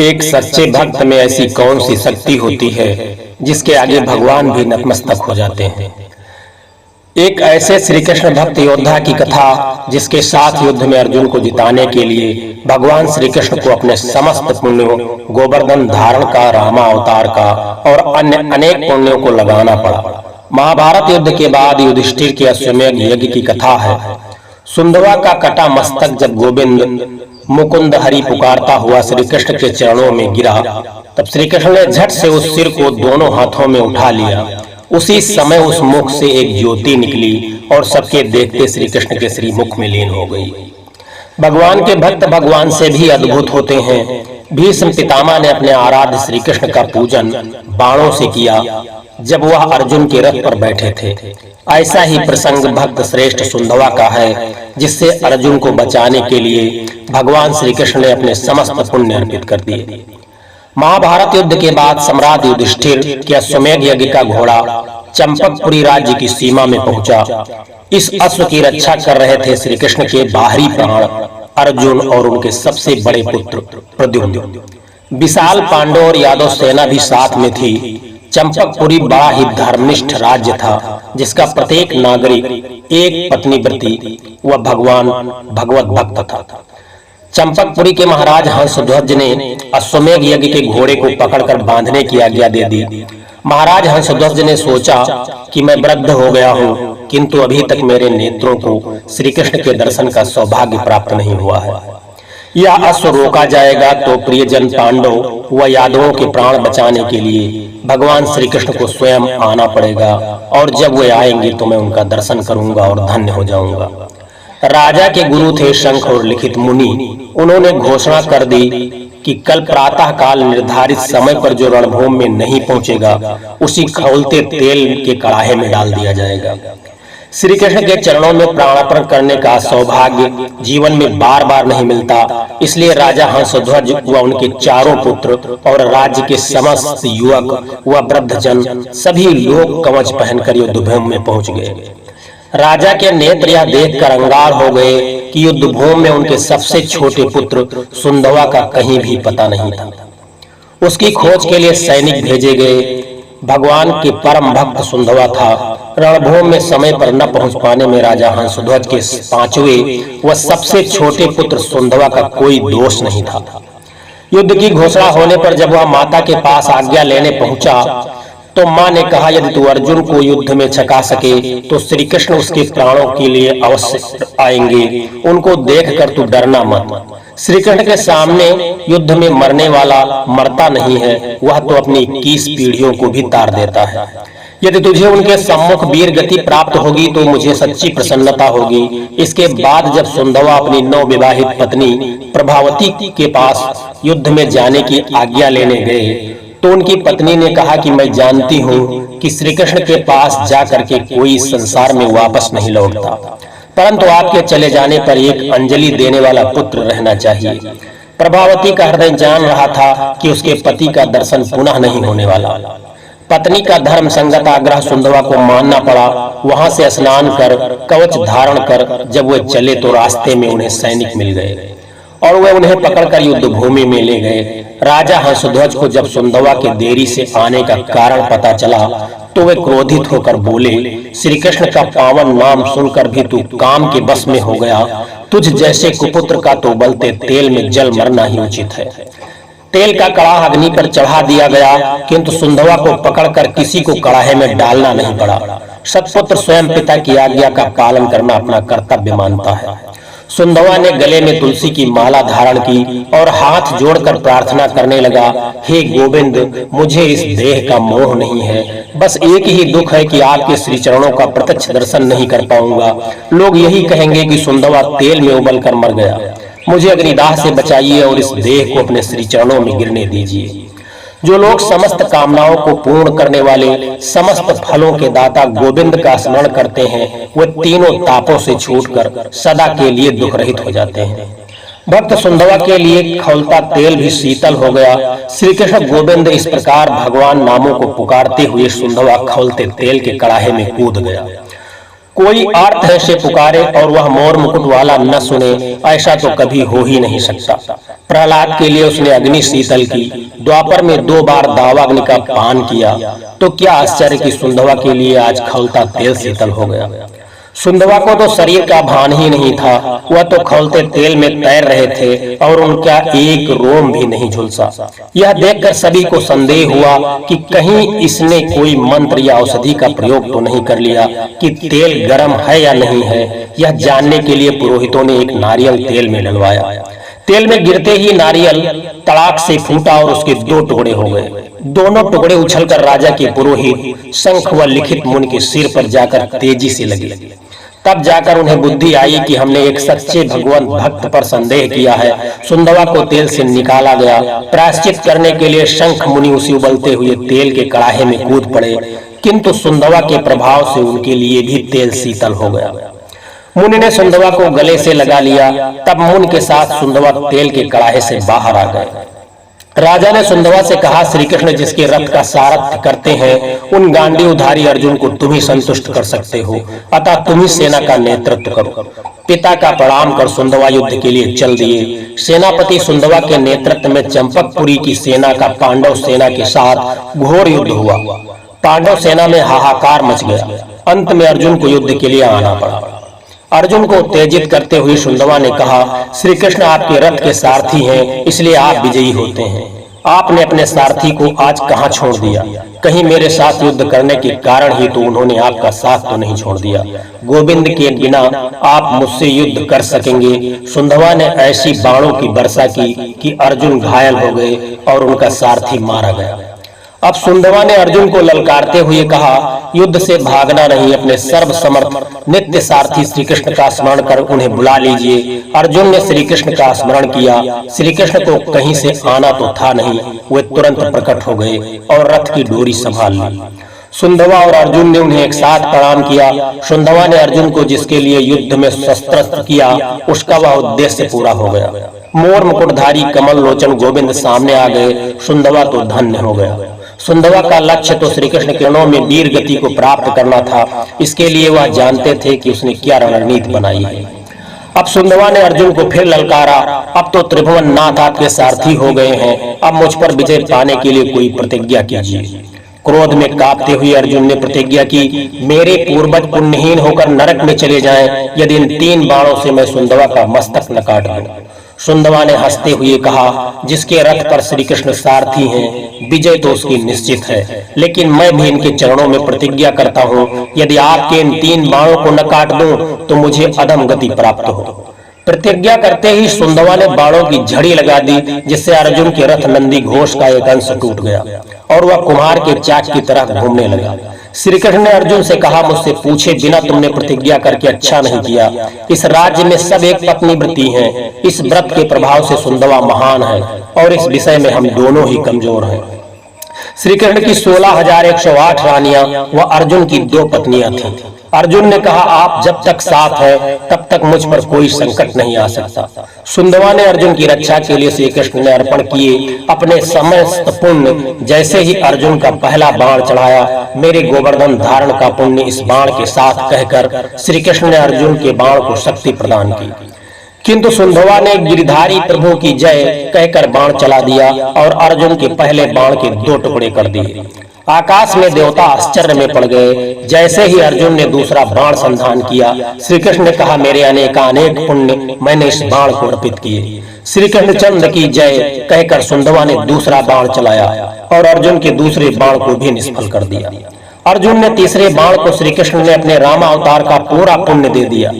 एक सच्चे भक्त में ऐसी कौन सी शक्ति होती है जिसके आगे भगवान भी नतमस्तक हो जाते हैं। एक ऐसे श्री कृष्ण भक्त योद्धा की कथा जिसके साथ युद्ध में अर्जुन को जिताने के लिए भगवान श्री कृष्ण को अपने समस्त पुण्यों, गोवर्धन धारण का, रामा अवतार का और अन्य अनेक पुण्यों को लगाना पड़ा। महाभारत युद्ध के बाद युधिष्ठिर के अश्वमेध यज्ञ की कथा है। सुंदवा का कटा मस्तक जब गोविंद मुकुंद हरि पुकारता हुआ श्री कृष्ण के चरणों में गिरा, तब श्री कृष्ण ने झट से उस सिर को दोनों हाथों में उठा लिया। उसी समय उस मुख से एक ज्योति निकली और सबके देखते श्री कृष्ण के श्रीमुख में लीन हो गई। भगवान के भक्त भगवान से भी अद्भुत होते हैं। भीष्म पितामह ने अपने आराध्य श्री कृष्ण का पूजन बाणों से किया जब वह अर्जुन के रथ पर बैठे थे। ऐसा ही प्रसंग भक्त श्रेष्ठ सुंदवा का है, जिससे अर्जुन को बचाने के लिए भगवान श्री कृष्ण ने अपने समस्त पुण्य अर्पित कर दिए। महाभारत युद्ध के बाद सम्राट युधिष्ठिर के अश्वमेध यज्ञ का घोड़ा चंपकपुरी राज्य की सीमा में पहुंचा। इस अश्व की रक्षा कर रहे थे श्री कृष्ण के बाहरी प्राण अर्जुन और उनके सबसे बड़े पुत्र प्रद्युम्न। विशाल पांडव और यादव सेना भी साथ में थी। चंपकपुरी बड़ा ही धर्मनिष्ठ राज्य था, जिसका प्रत्येक नागरिक एक पत्नीव्रती व भगवान भगवत भक्त था। चंपकपुरी के महाराज हंसध्वज ने अश्वमेध यज्ञ के घोड़े को पकड़कर बांधने की आज्ञा दे दी। महाराज हंसध्वज ने सोचा कि मैं वृद्ध हो गया हूँ, किंतु अभी तक मेरे नेत्रों को श्री कृष्ण के दर्शन का सौभाग्य प्राप्त नहीं हुआ है। यह अश्व रोका जाएगा तो प्रियजन पांडव व यादवों के प्राण बचाने के लिए भगवान श्री कृष्ण को स्वयं आना पड़ेगा, और जब वे आएंगे तो मैं उनका दर्शन करूंगा और धन्य हो जाऊंगा। राजा के गुरु थे शंख और लिखित मुनि। उन्होंने घोषणा कर दी कि कल प्रातः काल निर्धारित समय पर जो रणभूमि में नहीं पहुंचेगा, उसी खौलते तेल के कड़ाहे में डाल दिया जाएगा। श्री कृष्ण के चरणों में प्राणार्पण करने का सौभाग्य जीवन में बार बार नहीं मिलता। इसलिए राजा हंसध्वज व उनके चारों पुत्र और राज्य के समस्त युवक व वृद्धजन सभी लोग कवच पहनकर युद्धभूमि में पहुंच गए। राजा के नेत्र यह देखकर अंगार हो गए कि युद्धभूमि में उनके सबसे छोटे पुत्र सुंदवा का कहीं भी पता नहीं था। उसकी खोज के लिए सैनिक भेजे गए। भगवान के परम भक्त सुंदवा था। रणभूमि में समय पर न पहुंच पाने में राजा हंसध्वज के पांचवें व सबसे छोटे पुत्र सुंदवा का कोई दोष नहीं था। युद्ध की घोषणा होने पर जब वह माता के पास आज्ञा लेने पहुंचा, तो मां ने कहा, यदि तू अर्जुन को युद्ध में छका सके तो श्री कृष्ण उसके प्राणों के लिए अवश्य आएंगे। उनको देखकर तू डरना मत। श्री कृष्ण के सामने युद्ध में मरने वाला मरता नहीं है, वह तो अपनी 21 पीढ़ियों को भी तार देता है। यदि तुझे उनके सम्मुख वीर गति प्राप्त होगी तो मुझे सच्ची प्रसन्नता होगी। इसके बाद जब सुंदवा अपनी नवविवाहित पत्नी प्रभावती के पास युद्ध में जाने की आज्ञा लेने गए, तो उनकी पत्नी ने कहा कि मैं जानती हूँ कि श्री कृष्ण के पास जाकर के कोई संसार में वापस नहीं लौटता, परंतु आपके चले जाने पर एक अंजलि देने वाला पुत्र रहना चाहिए। प्रभावती का हृदय जान रहा था कि उसके पति का दर्शन पुनः नहीं होने वाला। पत्नी का धर्म संगत आग्रह सुंदवा को मानना पड़ा। वहां से स्नान कर कवच धारण कर जब वे चले तो रास्ते में उन्हें सैनिक मिल गए और वे उन्हें पकड़कर युद्ध भूमि में ले गए। राजा हंसध्वज को जब सुंदवा के देरी से आने का कारण पता चला, तो वे क्रोधित होकर बोले, श्री कृष्ण का पावन नाम सुनकर भी तू काम के बस में हो गया। तुझ जैसे कुपुत्र का तो उबलते तेल में जल मरना ही उचित है। तेल का कड़ाह अग्नि पर चढ़ा दिया गया, किंतु सुंदवा को पकड़कर किसी को कड़ाहे में डालना नहीं पड़ा। सत्पुत्र स्वयं पिता की आज्ञा का पालन करना अपना कर्तव्य मानता है। सुंदवा ने गले में तुलसी की माला धारण की और हाथ जोड़कर प्रार्थना करने लगा, हे गोविंद, मुझे इस देह का मोह नहीं है। बस एक ही दुख है कि आपके श्री चरणों का प्रत्यक्ष दर्शन नहीं कर पाऊंगा। लोग यही कहेंगे कि सुंदवा तेल में उबल कर मर गया। मुझे अग्निदाह से बचाइए और इस देह को अपने श्री चरणों में गिरने दीजिए। जो लोग समस्त कामनाओं को पूर्ण करने वाले समस्त फलों के दाता गोविंद का स्मरण करते हैं, वे तीनों तापों से छूटकर सदा के लिए दुख रहित हो जाते हैं। भक्त सुंदवा के लिए खौलता तेल भी शीतल हो गया। श्री कृष्ण गोविंद इस प्रकार भगवान नामों को पुकारते हुए सुंदवा खौलते तेल के कड़ाहे में कूद गया। कोई अर्थ है से पुकारे और वह मोर मुकुट वाला न सुने, ऐसा तो कभी हो ही नहीं सकता। प्रहलाद के लिए उसने अग्नि शीतल की, द्वापर में 2 बार दावाग्नि का पान किया, तो क्या आश्चर्य कि सुंधवा के लिए आज खौलता तेल शीतल हो गया। सुंधवा को तो शरीर का भान ही नहीं था, वह तो खौलते तेल में तैर रहे थे और उनका एक रोम भी नहीं झुलसा। यह देखकर सभी को संदेह हुआ कि कहीं इसने कोई मंत्र या औषधि का प्रयोग तो नहीं कर लिया कि तेल गर्म है या नहीं है। यह जानने के लिए पुरोहितों ने एक नारियल तेल में डलवाया। तेल में गिरते ही नारियल तड़ाक से फूटा और उसके 2 टुकड़े हो गए। दोनों टुकड़े उछलकर राजा के पुरोहित शंख व लिखित मुनि के सिर पर जाकर तेजी से लगे। तब जाकर उन्हें बुद्धि आई कि हमने एक सच्चे भगवान भक्त पर संदेह किया है। सुंधवा को तेल से निकाला गया। प्रायश्चित करने के लिए शंख मुनि उसी उबलते हुए तेल के कड़ाहे में कूद पड़े, किंतु सुंधवा के प्रभाव से उनके लिए भी तेल शीतल हो गया। मुनि ने सुंधवा को गले से लगा लिया। तब मुनि के साथ सुंधवा तेल के कड़ाहे से बाहर आ गए। राजा ने सुंधवा से कहा, श्री कृष्ण जिसके रथ का सारथ्य करते हैं, उन गांडीवधारी अर्जुन को तुम ही संतुष्ट कर सकते हो, अतः तुम ही सेना का नेतृत्व करो। पिता का प्रणाम कर सुंधवा युद्ध के लिए चल दिए। सेनापति सुंधवा के नेतृत्व में चंपकपुरी की सेना का पांडव सेना के साथ घोर युद्ध हुआ। पांडव सेना में हाहाकार मच गया। अंत में अर्जुन को युद्ध के लिए आना पड़ा। अर्जुन को उत्तेजित करते हुए सुंधवा ने कहा, श्री कृष्ण आपके रथ के सारथी हैं, इसलिए आप विजयी होते हैं। आपने अपने सारथी को आज कहाँ छोड़ दिया? कहीं मेरे साथ युद्ध करने के कारण ही तो उन्होंने आपका साथ तो नहीं छोड़ दिया। गोविंद के बिना आप मुझसे युद्ध कर सकेंगे? सुंधवा ने ऐसी बाणों की वर्षा की कि अर्जुन घायल हो गए और उनका सारथी मारा गया। अब सुंधवा ने अर्जुन को ललकारते हुए कहा, युद्ध से भागना नहीं, अपने सर्वसमर्थ नित्य सारथी श्री कृष्ण का स्मरण कर उन्हें बुला लीजिए। अर्जुन ने श्री कृष्ण का स्मरण किया। श्री कृष्ण को कहीं से आना तो था नहीं, वे तुरंत प्रकट हो गए और रथ की डोरी संभाल ली। सुंधवा और अर्जुन ने उन्हें एक साथ प्रणाम किया। सुंधवा ने अर्जुन को जिसके लिए युद्ध में शस्त्र किया, उसका वह उद्देश्य पूरा हो गया। मोर मुकुटधारी कमल लोचन गोविंद सामने आ गए। सुंधवा तो धन्य हो गया। सुंधवा का लक्ष्य तो श्री कृष्ण किरणों में वीर गति को प्राप्त करना था। इसके लिए वह जानते थे कि उसने क्या रणनीति बनाई है। अब सुंधवा ने अर्जुन को फिर ललकारा, अब तो त्रिभुवन नाथ आपके सारथी हो गए हैं, अब मुझ पर विजय पाने के लिए कोई प्रतिज्ञा कीजिए। क्रोध में कांपते हुए अर्जुन ने प्रतिज्ञा की, मेरे पूर्वज पुण्यहीन होकर नरक में चले जाएं, यदि इन 3 बाणों से मैं सुंधवा का मस्तक न काट दूं। सुंधवा ने हंसते हुए कहा, जिसके रथ पर श्री कृष्ण सारथी हैं, विजय तो उसकी निश्चित है, लेकिन मैं भी इनके चरणों में प्रतिज्ञा करता हूँ, यदि आपके इन 3 बाणों को न काट दूं तो मुझे अधम गति प्राप्त हो। प्रतिज्ञा करते ही सुंधवा ने बाणों की झड़ी लगा दी, जिससे अर्जुन के रथ नंदी घोष का एक अंश टूट गया और वह कुम्हार के चाक की तरह घूमने लगा। श्री कृष्ण ने अर्जुन से कहा, मुझसे पूछे बिना तुमने प्रतिज्ञा करके अच्छा नहीं किया। इस राज्य में सब एक पत्नी व्रती हैं। इस व्रत के प्रभाव से सुंधवा महान है और इस विषय में हम दोनों ही कमजोर हैं। श्री कृष्ण की 16,108 रानियां व अर्जुन की 2 पत्नियां थीं। अर्जुन ने कहा, आप जब तक साथ है तब तक मुझ पर कोई संकट नहीं आ सकता। सुंधवा ने अर्जुन की रक्षा के लिए श्री कृष्ण ने अर्पण किए अपने समस्त पुण्य। जैसे ही अर्जुन का पहला बाण चढ़ाया, मेरे गोवर्धन धारण का पुण्य इस बाण के साथ कहकर श्री कृष्ण ने अर्जुन के बाण को शक्ति प्रदान की। किंतु सुंधवा ने गिरिधारी प्रभु की जय कहकर बाण चला दिया और अर्जुन के पहले बाण के 2 टुकड़े कर दिए। आकाश में देवता आश्चर्य में पड़ गए। जैसे ही अर्जुन ने दूसरा बाण संधान किया, श्री कृष्ण ने कहा, मेरे अनेकानेक पुण्य मैंने इस बाण को अर्पित किए। श्री कृष्ण चंद्र की जय कहकर सुंधवा ने दूसरा बाण चलाया और अर्जुन के दूसरे बाण को भी निष्फल कर दिया। अर्जुन ने तीसरे बाण को श्री कृष्ण ने अपने रामावतार का पूरा पुण्य दे दिया।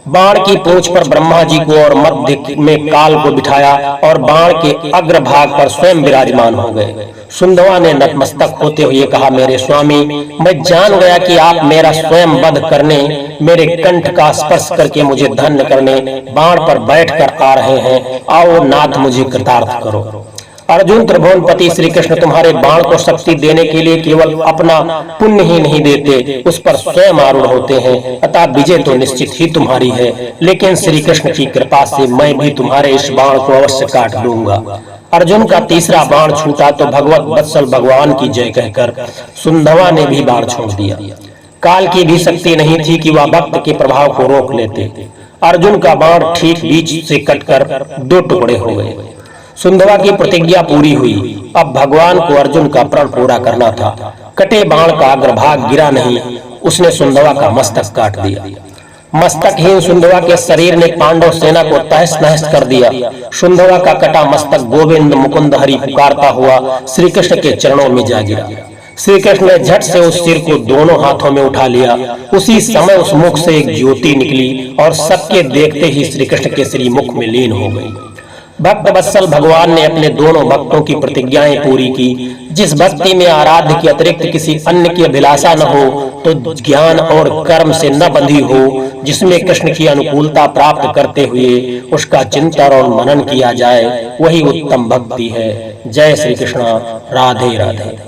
बाण की पूंछ पर ब्रह्मा जी को और मध्य में काल को बिठाया और बाण के अग्रभाग पर स्वयं विराजमान हो गए। सुंधवा ने नतमस्तक होते हुए कहा, मेरे स्वामी, मैं जान गया कि आप मेरा स्वयं वध करने, मेरे कंठ का स्पर्श करके मुझे धन्य करने बाण पर बैठकर आ रहे हैं। आओ नाथ, मुझे कृतार्थ करो। अर्जुन त्रिभुवनपति श्री कृष्ण तुम्हारे बाण को शक्ति देने के लिए केवल अपना पुण्य ही नहीं देते, उस पर स्वयं आरूढ़ होते हैं, अतः विजय तो निश्चित ही तुम्हारी है। लेकिन श्री कृष्ण की कृपा से मैं भी तुम्हारे इस बाण को अवश्य काट दूंगा। अर्जुन का तीसरा बाण छूटा तो भगवत वत्सल भगवान की जय कहकर सुंधवा ने भी बाण छोड़ दिया। काल की भी शक्ति नहीं थी कि वह भक्त के प्रभाव को रोक लेते। अर्जुन का बाण ठीक बीच से कटकर 2 टुकड़े हो गए। सुंदवा की प्रतिज्ञा पूरी हुई। अब भगवान को अर्जुन का प्रण पूरा करना था। कटे बाण का अग्रभाग गिरा नहीं, उसने सुंदवा का मस्तक काट दिया। मस्तकहीन सुंदवा के शरीर ने पांडव सेना को तहस नहस कर दिया। सुंदवा का कटा मस्तक गोविंद मुकुंद हरि पुकारता हुआ श्री कृष्ण के चरणों में जा गिरा। श्री कृष्ण ने झट से उस सिर को दोनों हाथों में उठा लिया। उसी समय उस मुख से एक ज्योति निकली और सबके देखते ही श्री कृष्ण के श्री मुख में लीन हो गई। भक्त वत्सल भगवान ने अपने दोनों भक्तों की प्रतिज्ञाएं पूरी की। जिस भक्ति में आराध्य के अतिरिक्त किसी अन्य की अभिलाषा न हो, तो ज्ञान और कर्म से न बंधी हो, जिसमें कृष्ण की अनुकूलता प्राप्त करते हुए उसका चिंतन और मनन किया जाए, वही उत्तम भक्ति है। जय श्री कृष्ण। राधे राधे।